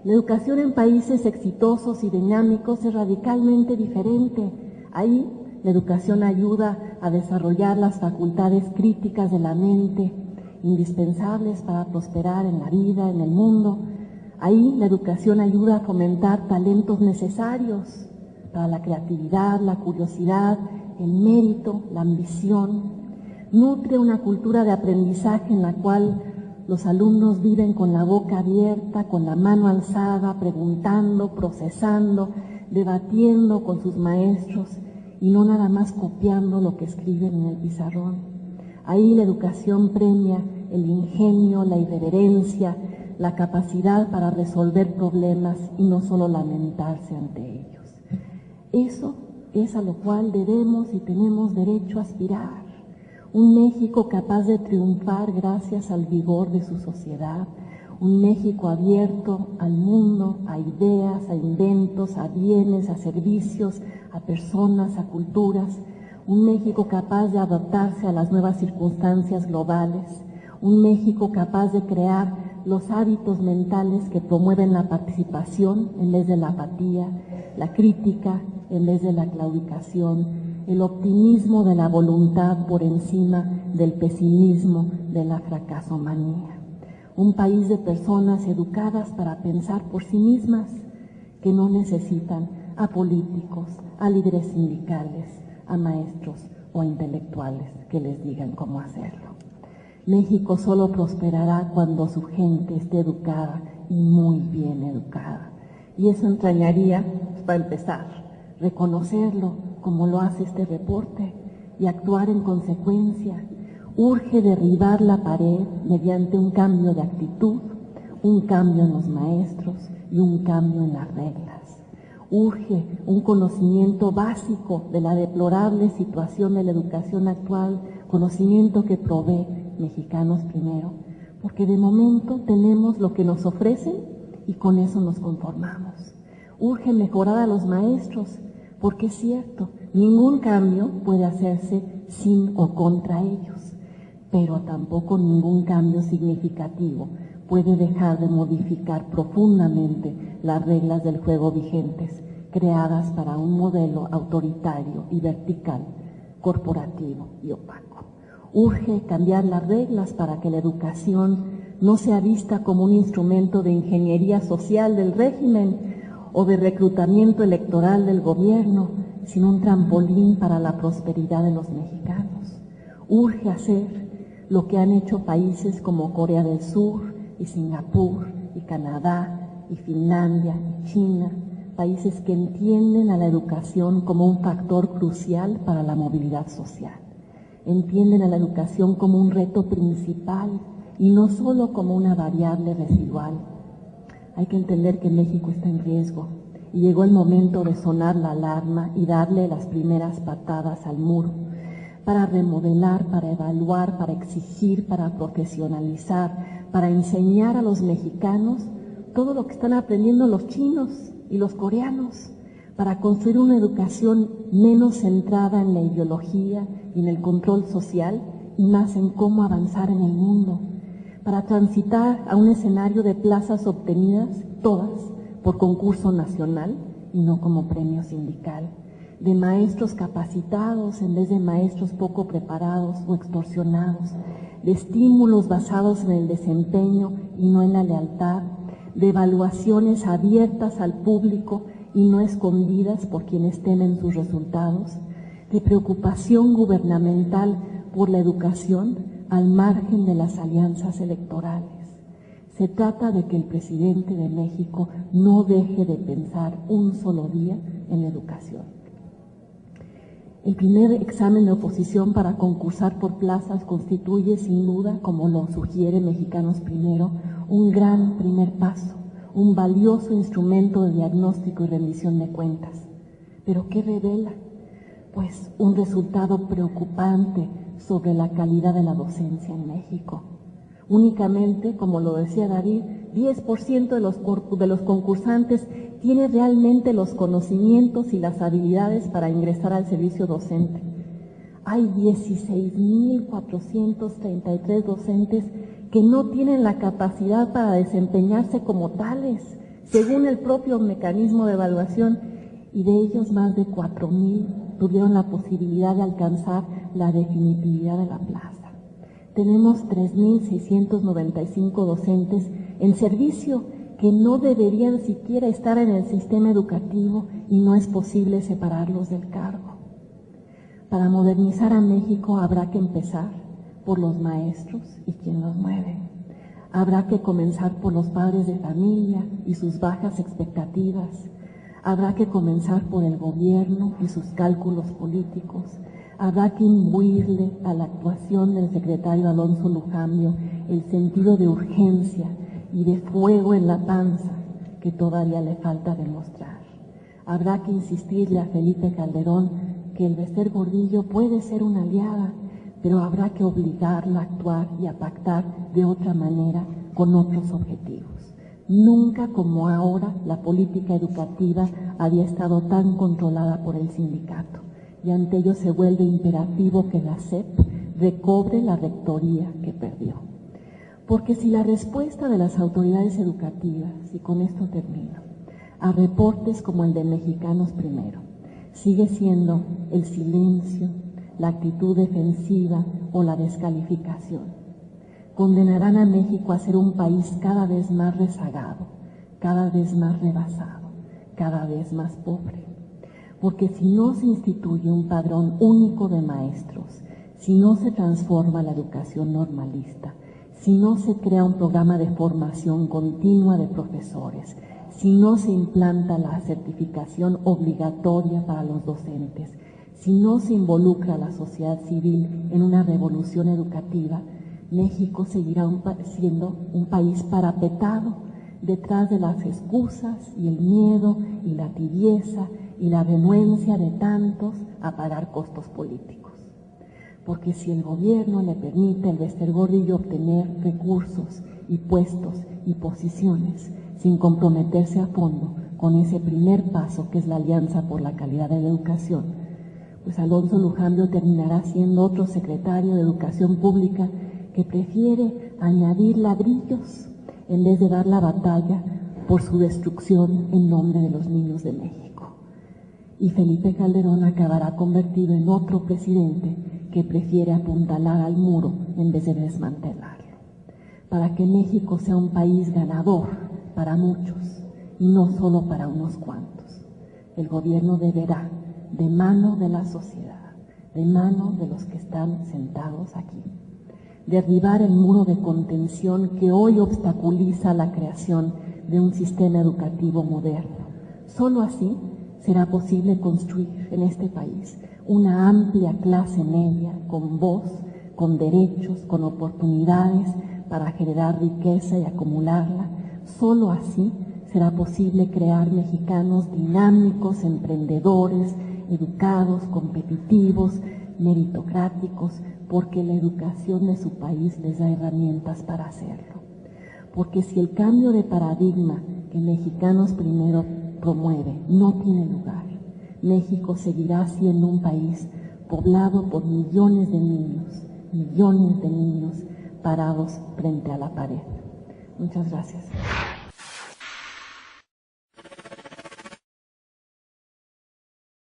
La educación en países exitosos y dinámicos es radicalmente diferente. Ahí la educación ayuda a desarrollar las facultades críticas de la mente, indispensables para prosperar en la vida, en el mundo. Ahí la educación ayuda a fomentar talentos necesarios para la creatividad, la curiosidad, el mérito, la ambición. Nutre una cultura de aprendizaje en la cual los alumnos viven con la boca abierta, con la mano alzada, preguntando, procesando, debatiendo con sus maestros y no nada más copiando lo que escriben en el pizarrón. Ahí la educación premia el ingenio, la irreverencia, la capacidad para resolver problemas y no solo lamentarse ante ellos. Eso es a lo cual debemos y tenemos derecho a aspirar. Un México capaz de triunfar gracias al vigor de su sociedad, un México abierto al mundo, a ideas, a inventos, a bienes, a servicios, a personas, a culturas, un México capaz de adaptarse a las nuevas circunstancias globales, un México capaz de crear los hábitos mentales que promueven la participación en vez de la apatía, la crítica en vez de la claudicación, el optimismo de la voluntad por encima del pesimismo de la fracasomanía. Un país de personas educadas para pensar por sí mismas, que no necesitan a políticos, a líderes sindicales, a maestros o a intelectuales que les digan cómo hacerlo. México solo prosperará cuando su gente esté educada y muy bien educada. Y eso entrañaría, para empezar, reconocerlo como lo hace este reporte y actuar en consecuencia. Urge derribar la pared mediante un cambio de actitud, un cambio en los maestros y un cambio en las reglas. Urge un conocimiento básico de la deplorable situación de la educación actual, conocimiento que provee Mexicanos Primero, porque de momento tenemos lo que nos ofrecen y con eso nos conformamos. Urge mejorar a los maestros, porque es cierto, ningún cambio puede hacerse sin o contra ellos, pero tampoco ningún cambio significativo puede dejar de modificar profundamente las reglas del juego vigentes, creadas para un modelo autoritario y vertical, corporativo y opaco. Urge cambiar las reglas para que la educación no sea vista como un instrumento de ingeniería social del régimen o de reclutamiento electoral del gobierno, sino un trampolín para la prosperidad de los mexicanos. Urge hacer lo que han hecho países como Corea del Sur y Singapur y Canadá y Finlandia y China, países que entienden a la educación como un factor crucial para la movilidad social. Entienden a la educación como un reto principal y no solo como una variable residual. Hay que entender que México está en riesgo y llegó el momento de sonar la alarma y darle las primeras patadas al muro para remodelar, para evaluar, para exigir, para profesionalizar, para enseñar a los mexicanos todo lo que están aprendiendo los chinos y los coreanos, para construir una educación menos centrada en la ideología y en el control social y más en cómo avanzar en el mundo, para transitar a un escenario de plazas obtenidas, todas, por concurso nacional y no como premio sindical, de maestros capacitados en vez de maestros poco preparados o extorsionados, de estímulos basados en el desempeño y no en la lealtad, de evaluaciones abiertas al público y no escondidas por quienes temen sus resultados, de preocupación gubernamental por la educación al margen de las alianzas electorales. Se trata de que el presidente de México no deje de pensar un solo día en la educación. El primer examen de oposición para concursar por plazas constituye sin duda, como lo sugiere Mexicanos Primero, un gran primer paso, un valioso instrumento de diagnóstico y rendición de cuentas. ¿Pero qué revela? Pues un resultado preocupante sobre la calidad de la docencia en México. Únicamente, como lo decía David, 10% de los concursantes tiene realmente los conocimientos y las habilidades para ingresar al servicio docente. Hay 16.433 docentes que no tienen la capacidad para desempeñarse como tales, según el propio mecanismo de evaluación, y de ellos más de 4,000 tuvieron la posibilidad de alcanzar la definitividad de la plaza. Tenemos 3,695 docentes en servicio que no deberían siquiera estar en el sistema educativo y no es posible separarlos del cargo. Para modernizar a México habrá que empezar por los maestros y quien los mueve. Habrá que comenzar por los padres de familia y sus bajas expectativas. Habrá que comenzar por el gobierno y sus cálculos políticos. Habrá que imbuirle a la actuación del secretario Alonso Lujambio el sentido de urgencia y de fuego en la panza que todavía le falta demostrar. Habrá que insistirle a Felipe Calderón que el Bester Gordillo puede ser una aliada, pero habrá que obligarla a actuar y a pactar de otra manera con otros objetivos. Nunca como ahora la política educativa había estado tan controlada por el sindicato y ante ello se vuelve imperativo que la SEP recobre la rectoría que perdió. Porque si la respuesta de las autoridades educativas, y con esto termino, a reportes como el de Mexicanos Primero, sigue siendo el silencio, la actitud defensiva o la descalificación, condenarán a México a ser un país cada vez más rezagado, cada vez más rebasado, cada vez más pobre. Porque si no se instituye un padrón único de maestros, si no se transforma la educación normalista, si no se crea un programa de formación continua de profesores, si no se implanta la certificación obligatoria para los docentes, si no se involucra a la sociedad civil en una revolución educativa, México seguirá siendo un país parapetado detrás de las excusas y el miedo y la tibieza y la renuencia de tantos a pagar costos políticos. Porque si el gobierno le permite al Bester Gordillo obtener recursos y puestos y posiciones sin comprometerse a fondo con ese primer paso que es la Alianza por la Calidad de la Educación, pues Alonso Lujambio terminará siendo otro secretario de Educación Pública que prefiere añadir ladrillos en vez de dar la batalla por su destrucción en nombre de los niños de México. Y Felipe Calderón acabará convertido en otro presidente que prefiere apuntalar al muro en vez de desmantelarlo. Para que México sea un país ganador para muchos y no solo para unos cuantos, el gobierno deberá, de mano de la sociedad, de mano de los que están sentados aquí, derribar el muro de contención que hoy obstaculiza la creación de un sistema educativo moderno. Solo así será posible construir en este país una amplia clase media con voz, con derechos, con oportunidades para generar riqueza y acumularla. Solo así será posible crear mexicanos dinámicos, emprendedores, educados, competitivos, meritocráticos, porque la educación de su país les da herramientas para hacerlo. Porque si el cambio de paradigma que Mexicanos Primero promueve no tiene lugar, México seguirá siendo un país poblado por millones de niños parados frente a la pared. Muchas gracias.